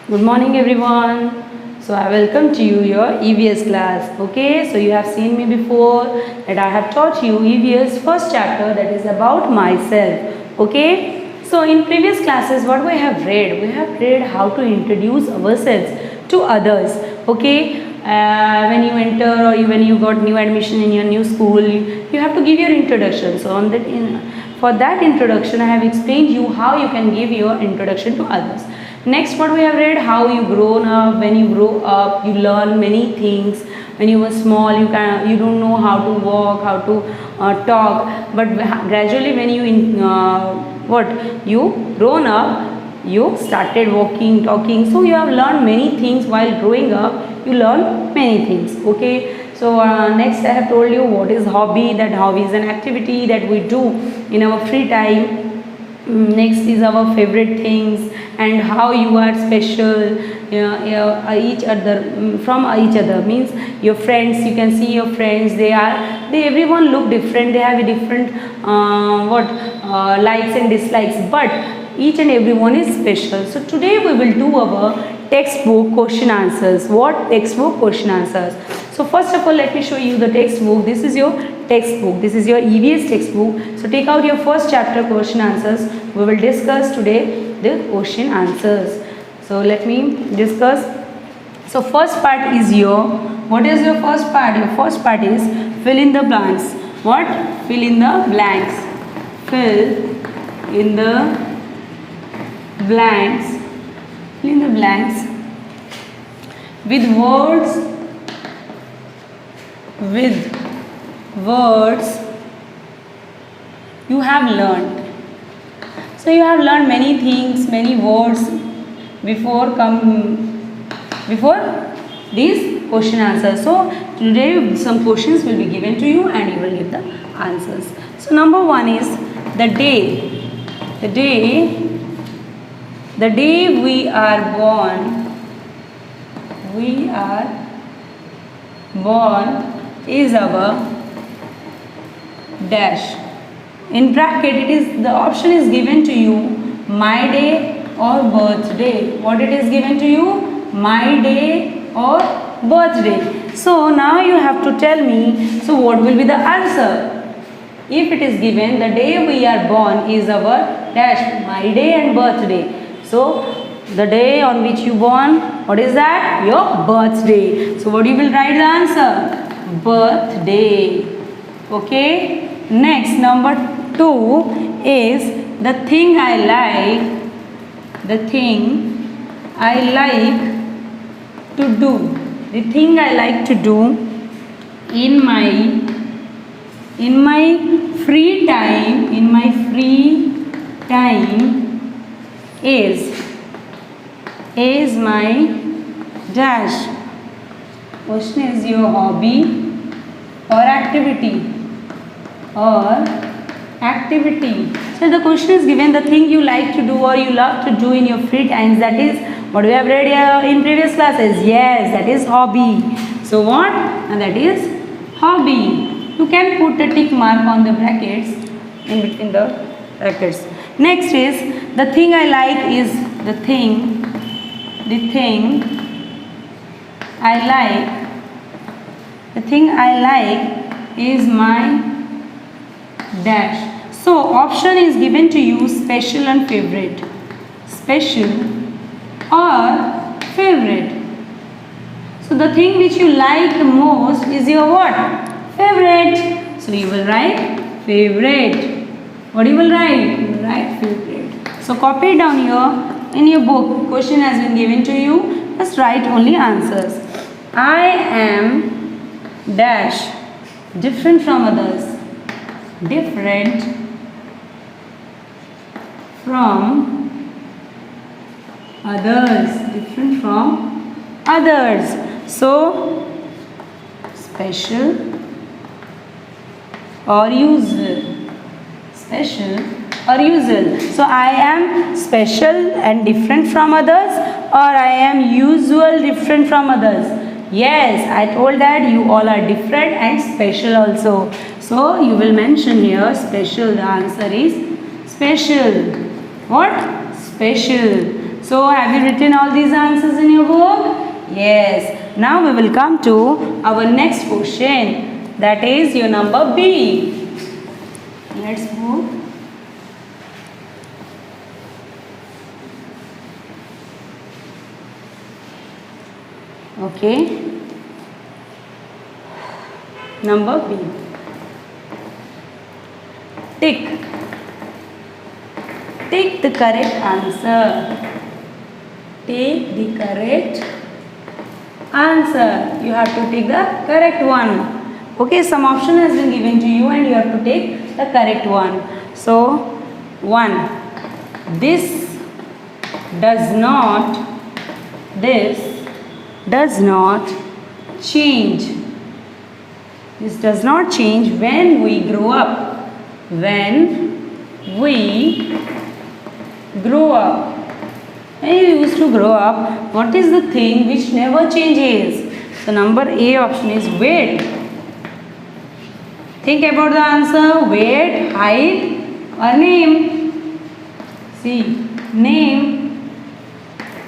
Good morning everyone. So I welcome to you your EVS class. Okay, so you have seen me before that I have taught you EVS first chapter, that is about myself. Okay, so in previous classes what we have read? We have read how to introduce ourselves to others. Okay, when you enter or when you got new admission in your new school, you have to give your introduction. So on that for that introduction I have explained you how you can give your introduction to others. Next, what we have read, how you grown up. When you grow up, you learn many things. When you were small, you don't know how to walk, how to talk, but gradually when you grown up, you started walking, talking. So you have learned many things while growing up. You learn many things. Okay. So next I have told you what is hobby. That hobby is an activity that we do in our free time. Next is our favorite things and how you are special each other from each other, means your friends. You can see your friends, they everyone look different, they have a different likes and dislikes, but each and everyone is special. So today we will do our textbook question answers. What textbook question answers? So first of all, let me show you the textbook. This is your textbook. This is your EVS textbook. So take out your first chapter question answers. We will discuss today the question answers. So let me discuss. So first part is what is your first part? Your first part is fill in the blanks. What? Fill in the blanks. Fill in the blanks. Fill in the blanks with words you have learned. So you have learned many things, many words before these question answers. So today some questions will be given to you and you will give the answers. So number one is the day. The day we are born. We are born is our dash. In bracket, the option is given to you, my day or birthday. What it is given to you? My day or birthday. So now you have to tell me, so what will be the answer? If it is given, the day we are born is our dash, my day and birthday. So the day on which you born, what is that? Your birthday. So what you will write the answer? Birthday. Okay. Next, number 2 is the thing I like. The thing I like to do. The thing I like to do in my free time. In my free time is my dash. Question is your hobby or activity. So the question is given, the thing you like to do or you love to do in your free times, that is what we have read here in previous classes. Yes, that is hobby. So what? And that is hobby. You can put a tick mark on the brackets, in between the brackets. Next is the thing I like is the thing I like. The thing I like is my dash. So option is given to you, special and favorite. Special or favorite. So the thing which you like the most is your what? Favorite. So you will write favorite. What you will write? You will write favorite. So copy it down here in your book. Question has been given to you. Just write only answers. I am dash, different from others. Different from others. Different from others. So special or usual. Special or usual. So I am special and different from others, or I am usual different from others. Yes, I told that you all are different and special also. So you will mention here special. The answer is special. What? Special. So have you written all these answers in your book? Yes. Now we will come to our next question. That is your number B. Let's move. Okay. Number B. Tick. Take the correct answer. Take the correct answer. You have to take the correct one. Okay, some option has been given to you and you have to take the correct one. So, 1. This does not change. This does not change when we grow up. When we grow up. When you used to grow up, what is the thing which never changes? So number A option is weight. Think about the answer. Weight, height or name? See, name.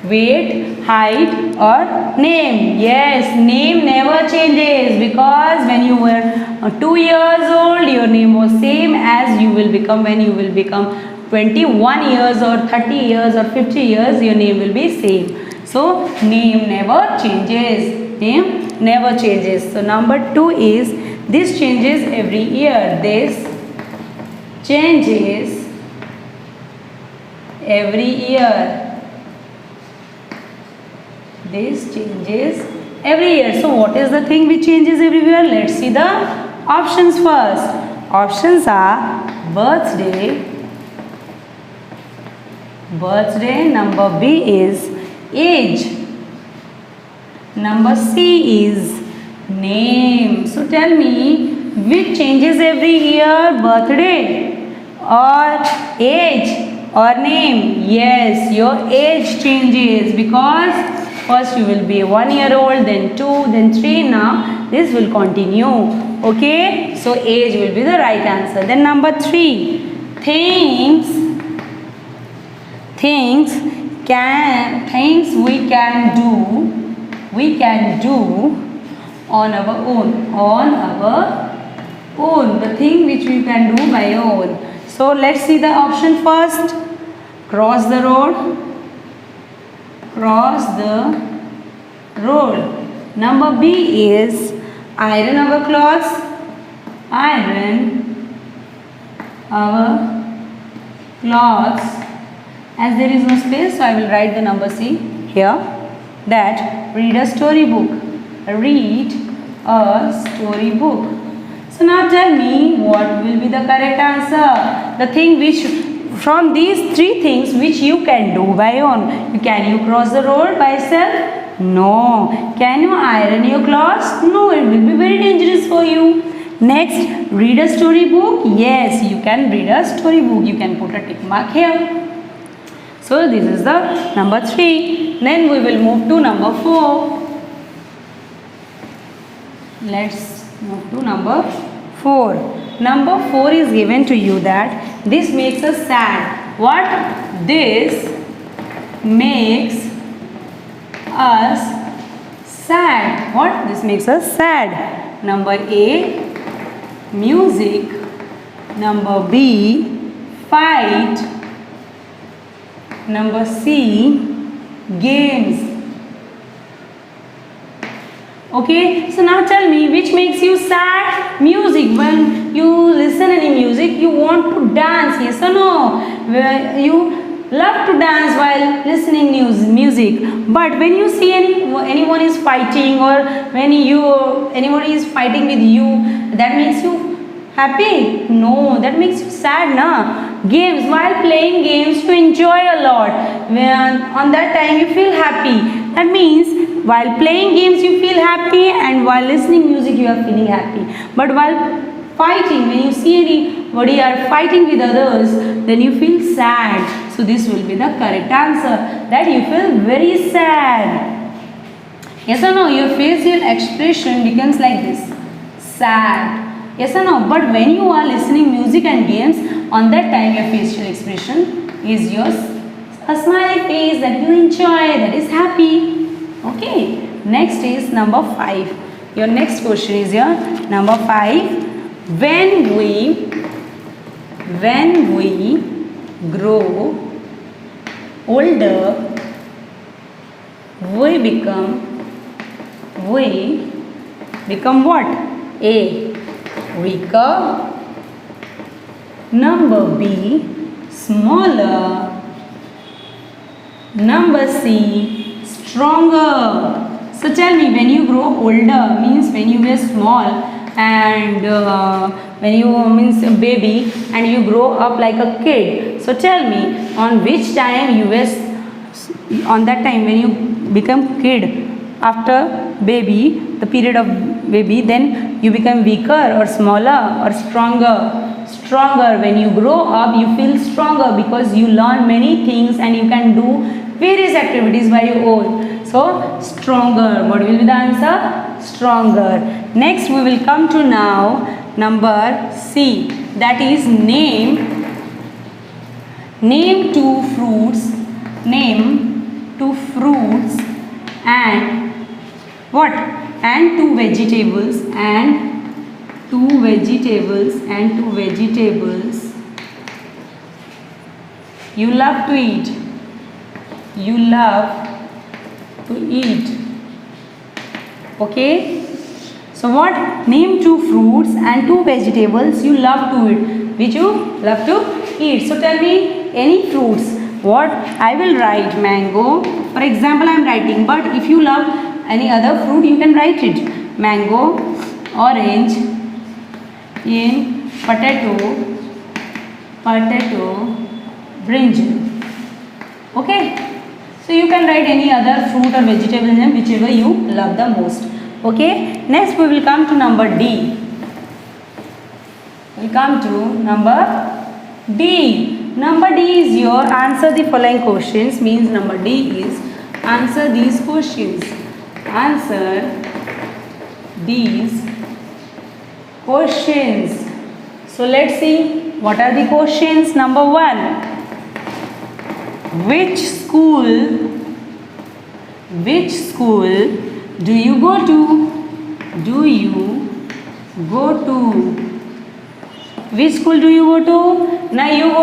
Weight, height or name? Yes, name never changes, because when you were 2 years old, your name was same as you will become when you will become 21 years or 30 years or 50 years, your name will be same. So name never changes. Name never changes. So number 2 is this changes every year. This changes every year. This changes every year. So what is the thing which changes every year? Let's see the options first. Options are birthday. Number B is age. Number C is name. So tell me, which changes every year? Birthday or age or name? Yes, your age changes, because first you will be 1 year old, then 2, then 3. Now this will continue. Okay, so age will be the right answer. Then number 3, things we can do on our own. The thing which we can do by our own. So let's see the option first. Cross the road. Number B is iron our clothes. As there is no space, so I will write the number C here. That read a storybook. So now tell me, what will be the correct answer? The thing which, from these 3 things which you can do by own. Can you cross the road by yourself? No. Can you iron your clothes? No, it will be very dangerous for you. Next, read a storybook. Yes, you can read a storybook. You can put a tick mark here. So this is the number 3. Then we will move to number 4. Let's move to number 4. Number 4 is given to you that this makes us sad. What? This makes us sad. What? This makes us sad. Number A, music. Number B, fight. Number C, games. Okay, so now tell me, which makes you sad? Music. When you listen any music, you want to dance, yes or no? Where you love to dance while listening music. But when you see anyone is fighting, or when anybody is fighting with you, that makes you happy? No, that makes you sad, na? Games, while playing games, you enjoy a lot. On that time you feel happy. That means while playing games you feel happy, and while listening music you are feeling happy. But while fighting, when you see anybody are fighting with others, then you feel sad. So this will be the correct answer, that you feel very sad. Yes or no? Your facial expression becomes like this, sad. Yes or no? But when you are listening music and games, on that time your facial expression is yours a smiley face, that you enjoy, that is happy. Okay. Next is number 5. Your next question is your number 5. When we grow older, we become what? A, weaker. Number B, smaller. Number C, stronger. So tell me, when you grow older means when you were small and when you means a baby and you grow up like a kid. So tell me, on which time you were, on that time when you become kid, after baby, the period of baby, then you become weaker or smaller or stronger? Stronger. When you grow up, you feel stronger because you learn many things and you can do various activities by your own. So stronger. What will be the answer? Stronger. Next we will come to now number C, that is name two fruits. Name two fruits and what? And two vegetables you love to eat. Okay. So what? Name two fruits and two vegetables you love to eat. Which you love to eat. So tell me any fruits. What? I will write mango. For example, I am writing. But if you love any other fruit, you can write it. Mango, orange, potato, brinjal. Okay. So you can write any other fruit or vegetable name whichever you love the most. Okay. Next we will come to number D. We come to number D. Number D is your answer the following questions. Means number D is answer these questions. Answer these questions. So let's see what are the questions. Number 1. Which school do you go to? Which school do you go to? Now you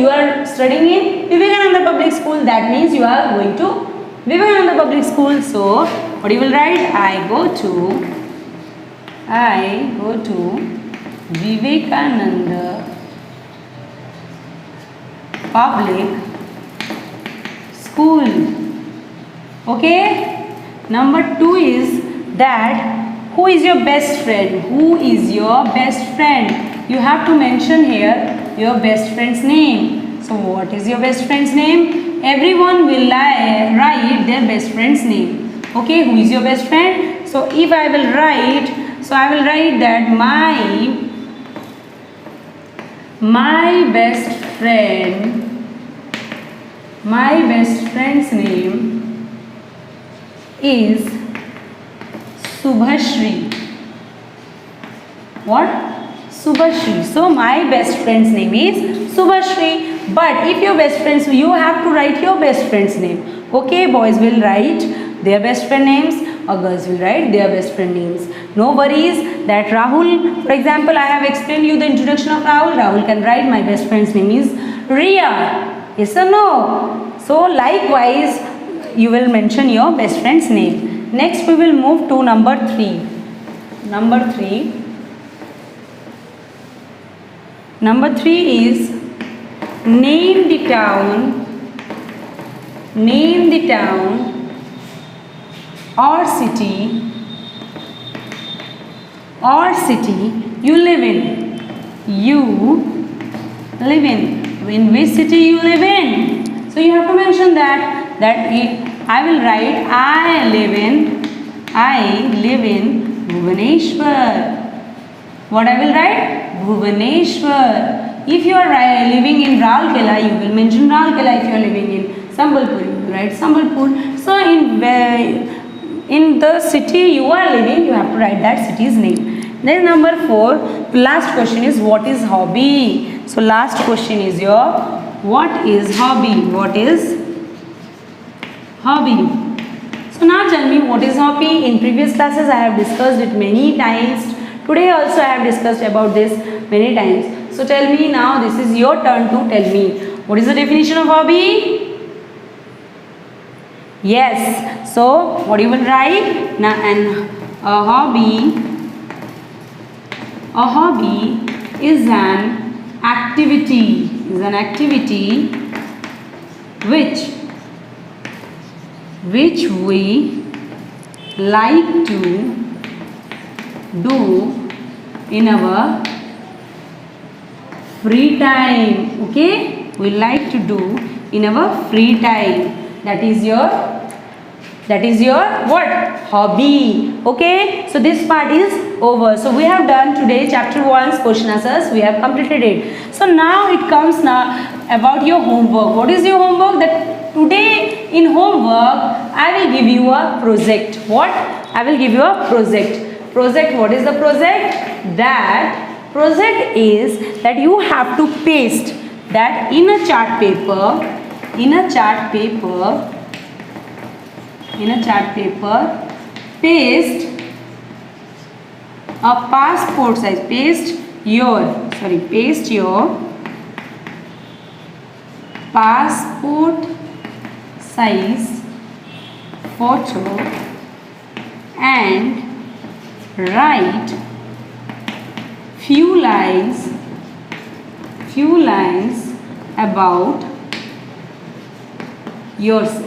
are studying in Vivekananda Public School. That means you are going to Vivekananda Public School. So what you will write? I go to Vivekananda Public School. Okay. Number 2 is that who is your best friend? You have to mention here your best friend's name. So what is your best friend's name? Everyone will write their best friend's name. Okay, who is your best friend? So if I will write, I will write that my best friend's name is Subhashri. What? Subhashri. So my best friend's name is Subhashri. But if your best friends, you have to write your best friend's name. Okay, boys will write their best friend names or girls will write their best friend names. No worries that Rahul, for example, I have explained you the introduction of Rahul. Rahul can write my best friend's name is Riya. Yes or no? So likewise, you will mention your best friend's name. Next we will move to number 3. Number 3 is name the town or city you live in. In which city you live in? So you have to mention that I will write I live in Bhubaneswar. What I will write? Bhubaneswar. If you are living in Rourkela, you will mention Rourkela. If you are living in Sambalpur, you will write Sambalpur. So in the city you are living, you have to write that city's name. Then number 4, last question is what is hobby? So last question is your what is hobby? What is hobby. So now tell me, what is hobby? In previous classes I have discussed it many times. Today also I have discussed about this many times. So tell me now, this is your turn to tell me, what is the definition of hobby? Yes. So what you will write now? A hobby is an activity. Which we like to do in our free time. Okay, we like to do in our free time. That is your what? Hobby. Okay, so this part is over. So we have done today chapter 1's question answers. We have completed it. So now it comes now about your homework. What is your homework? That today in homework I will give you a project. What? I will give you a project. What is the project? That project is that you have to paste that in a chart paper, paste a passport size, paste your passport size photo and write few lines about yourself.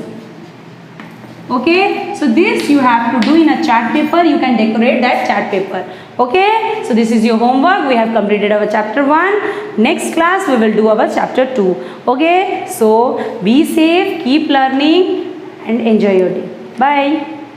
Okay, so this you have to do in a chart paper. You can decorate that chart paper. Okay, so this is your homework. We have completed our chapter 1. Next class we will do our chapter 2. Okay, so be safe, keep learning and enjoy your day. Bye.